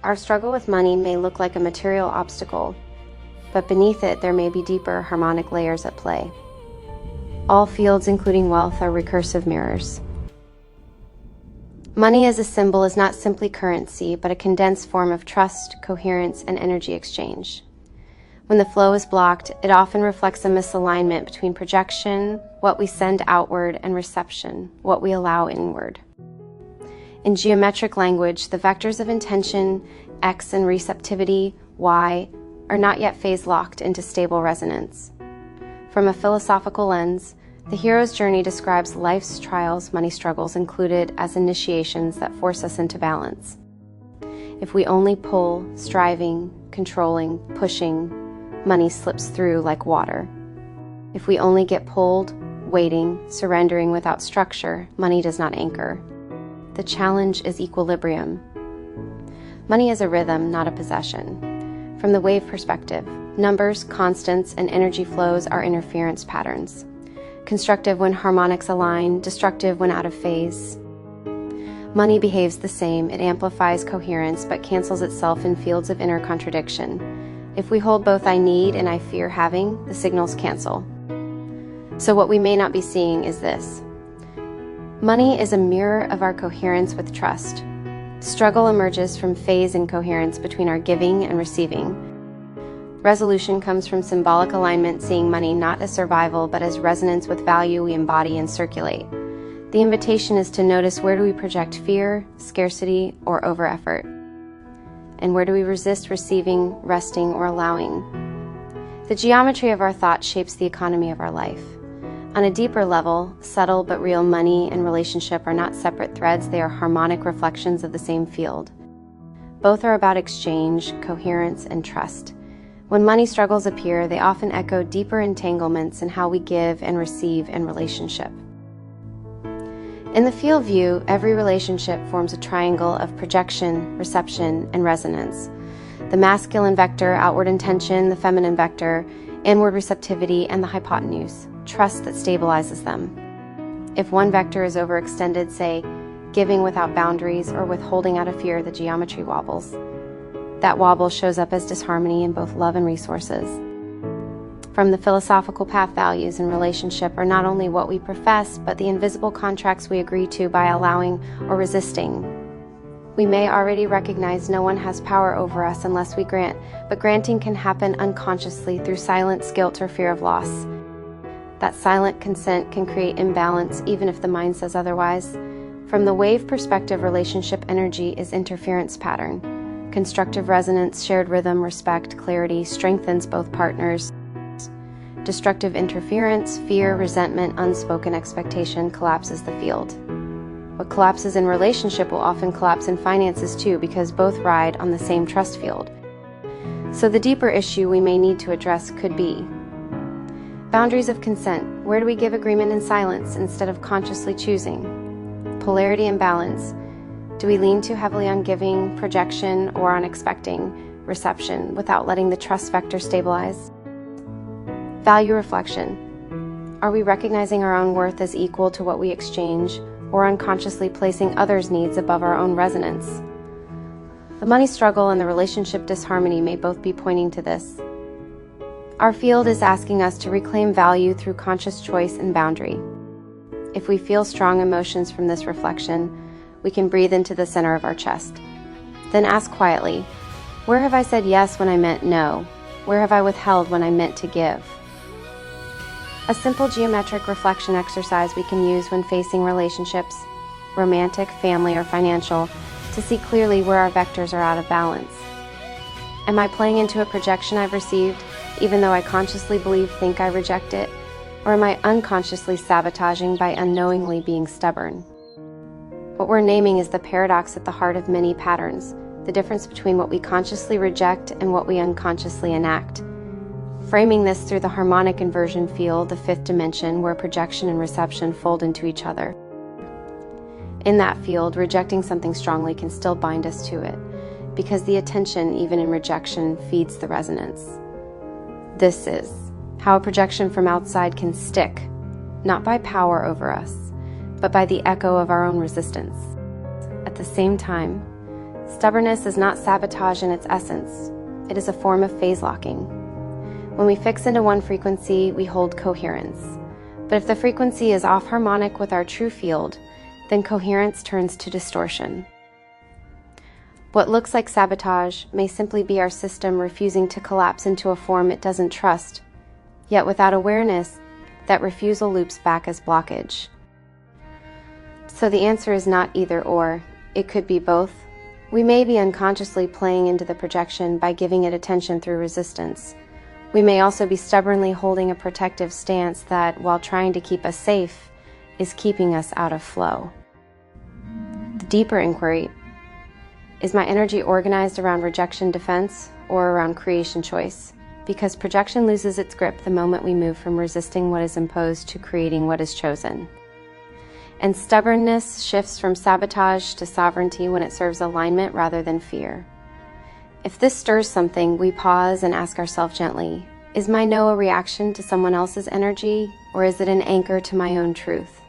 Our struggle with money may look like a material obstacle, but beneath it there may be deeper harmonic layers at play. All fields, including wealth, are recursive mirrors. Money as a symbol is not simply currency, but a condensed form of trust, coherence, and energy exchange. When the flow is blocked, it often reflects a misalignment between projection, what we send outward, and reception, what we allow inward. In geometric language, the vectors of intention, X, and receptivity, Y, are not yet phase-locked into stable resonance. From a philosophical lens, the hero's journey describes life's trials, money struggles included as initiations that force us into balance. If we only pull, striving, controlling, pushing, money slips through like water. If we only get pulled, waiting, surrendering without structure, money does not anchor. The challenge is equilibrium. Money is a rhythm, not a possession. From the wave perspective, numbers, constants, and energy flows are interference patterns. Constructive when harmonics align, destructive when out of phase. Money behaves the same. It amplifies coherence but cancels itself in fields of inner contradiction. If we hold both I need and I fear having, the signals cancel. So what we may not be seeing is this. Money is a mirror of our coherence with trust. Struggle emerges from phase incoherence between our giving and receiving. Resolution comes from symbolic alignment, seeing money not as survival, but as resonance with value we embody and circulate. The invitation is to notice, where do we project fear, scarcity, or over-effort? And where do we resist receiving, resting, or allowing? The geometry of our thought shapes the economy of our life. On a deeper level, subtle but real money and relationship are not separate threads, they are harmonic reflections of the same field. Both are about exchange, coherence, and trust. When money struggles appear, they often echo deeper entanglements in how we give and receive in relationship. In the field view, every relationship forms a triangle of projection, reception, and resonance. The masculine vector, outward intention, the feminine vector, inward receptivity, and the hypotenuse, trust that stabilizes them. If one vector is overextended, say, giving without boundaries or withholding out of fear, the geometry wobbles. That wobble shows up as disharmony in both love and resources. From the philosophical path, values in relationship are not only what we profess, but the invisible contracts we agree to by allowing or resisting. We may already recognize no one has power over us unless we grant, but granting can happen unconsciously through silence, guilt, or fear of loss. That silent consent can create imbalance even if the mind says otherwise. From the wave perspective, relationship energy is interference pattern. Constructive resonance, shared rhythm, respect, clarity strengthens both partners. Destructive interference, fear, resentment, unspoken expectation collapses the field. What collapses in relationship will often collapse in finances too, because both ride on the same trust field. So the deeper issue we may need to address could be boundaries of consent. Where do we give agreement in silence instead of consciously choosing? Polarity and balance. Do we lean too heavily on giving, projection, or on expecting, reception, without letting the trust vector stabilize? Value reflection. Are we recognizing our own worth as equal to what we exchange, or unconsciously placing others' needs above our own resonance? The money struggle and the relationship disharmony may both be pointing to this. Our field is asking us to reclaim value through conscious choice and boundary. If we feel strong emotions from this reflection, we can breathe into the center of our chest. Then ask quietly, where have I said yes when I meant no? Where have I withheld when I meant to give? A simple geometric reflection exercise we can use when facing relationships, romantic, family, or financial, to see clearly where our vectors are out of balance. Am I playing into a projection I've received, even though I consciously think I reject it? Or am I unconsciously sabotaging by unknowingly being stubborn? What we're naming is the paradox at the heart of many patterns, the difference between what we consciously reject and what we unconsciously enact. Framing this through the harmonic inversion field, the fifth dimension, where projection and reception fold into each other. In that field, rejecting something strongly can still bind us to it, because the attention, even in rejection, feeds the resonance. This is how a projection from outside can stick, not by power over us, but by the echo of our own resistance. At the same time, Stubbornness is not sabotage in its essence. It is a form of phase locking. When we fix into one frequency, we hold coherence. But if the frequency is off harmonic with our true field, then coherence turns to distortion. What looks like sabotage may simply be our system refusing to collapse into a form it doesn't trust, yet without awareness, that refusal loops back as blockage. So the answer is not either or, it could be both. We may be unconsciously playing into the projection by giving it attention through resistance. We may also be stubbornly holding a protective stance that, while trying to keep us safe, is keeping us out of flow. The deeper inquiry: is my energy organized around rejection defense or around creation choice? Because projection loses its grip the moment we move from resisting what is imposed to creating what is chosen. And stubbornness shifts from sabotage to sovereignty when it serves alignment rather than fear. If this stirs something, we pause and ask ourselves gently, is my no a reaction to someone else's energy, or is it an anchor to my own truth?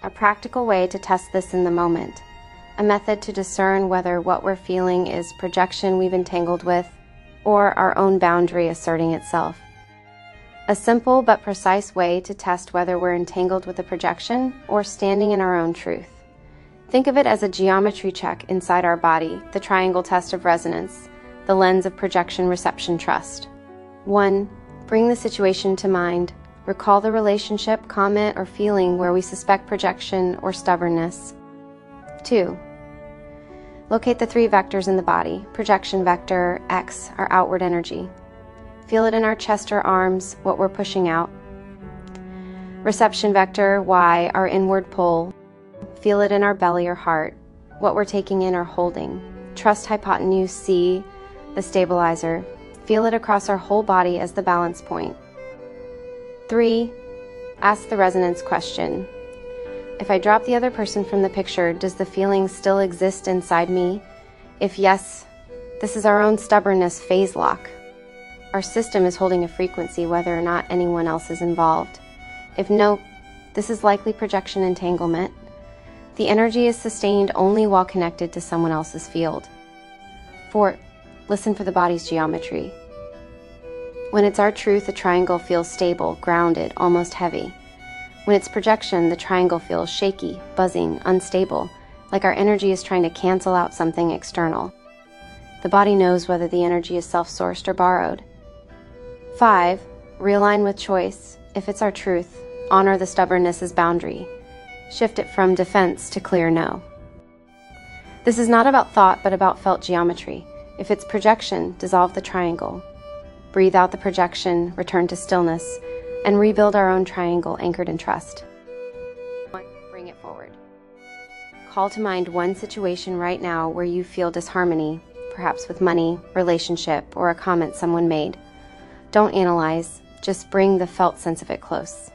A practical way to test this in the moment. A method to discern whether what we're feeling is projection we've entangled with, or our own boundary asserting itself. A simple but precise way to test whether we're entangled with a projection or standing in our own truth. Think of it as a geometry check inside our body, the triangle test of resonance, the lens of projection reception trust. 1. Bring the situation to mind. Recall the relationship, comment, or feeling where we suspect projection or stubbornness. 2. Locate the 3 vectors in the body. Projection vector, X, our outward energy. Feel it in our chest or arms, what we're pushing out. Reception vector, Y, our inward pull. Feel it in our belly or heart, what we're taking in or holding. Trust hypotenuse, C, the stabilizer. Feel it across our whole body as the balance point. 3. Ask the resonance question. If I drop the other person from the picture, does the feeling still exist inside me? If yes, this is our own stubbornness phase lock. Our system is holding a frequency whether or not anyone else is involved. If no, this is likely projection entanglement. The energy is sustained only while connected to someone else's field. 4. Listen for the body's geometry. When it's our truth, the triangle feels stable, grounded, almost heavy. When it's projection, the triangle feels shaky, buzzing, unstable, like our energy is trying to cancel out something external. The body knows whether the energy is self-sourced or borrowed. 5. Realign with choice. If it's our truth, honor the stubbornness as boundary. Shift it from defense to clear no. This is not about thought, but about felt geometry. If it's projection, dissolve the triangle. Breathe out the projection, return to stillness, and rebuild our own triangle anchored in trust. Bring it forward. Call to mind one situation right now where you feel disharmony, perhaps with money, relationship, or a comment someone made. Don't analyze, just bring the felt sense of it close.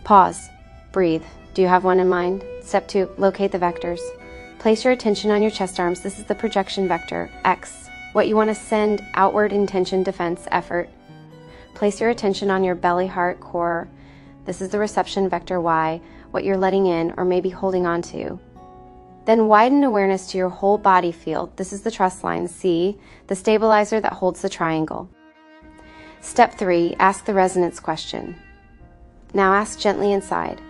Pause. Breathe. Do you have one in mind? Step 2, locate the vectors. Place your attention on your chest arms. This is the projection vector, X, what you want to send outward intention, defense, effort. Place your attention on your belly, heart, core. This is the reception vector, Y, what you're letting in or maybe holding on to. Then widen awareness to your whole body field. This is the trust line, C, the stabilizer that holds the triangle. Step 3, ask the resonance question. Now ask gently inside.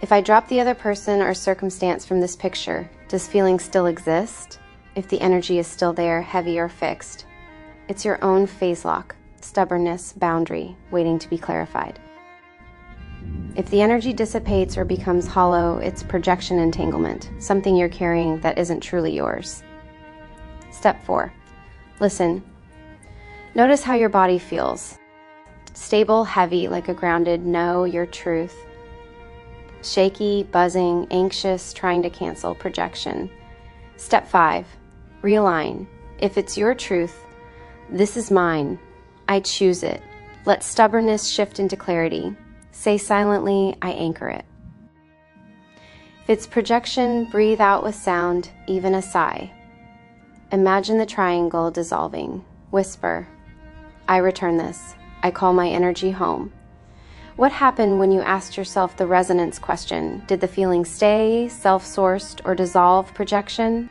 If I drop the other person or circumstance from this picture, does feeling still exist? If the energy is still there, heavy or fixed? It's your own phase lock, stubbornness, boundary, waiting to be clarified. If the energy dissipates or becomes hollow, it's projection entanglement, something you're carrying that isn't truly yours. Step 4, listen. Notice how your body feels. Stable, heavy, like a grounded know your truth. Shaky, buzzing, anxious, trying to cancel projection. Step 5, realign. If it's your truth, this is mine. I choose it. Let stubbornness shift into clarity. Say silently, I anchor it. If it's projection, breathe out with sound, even a sigh. Imagine the triangle dissolving. Whisper, I return this. I call my energy home. What happened when you asked yourself the resonance question? Did the feeling stay, self-sourced, or dissolve projection?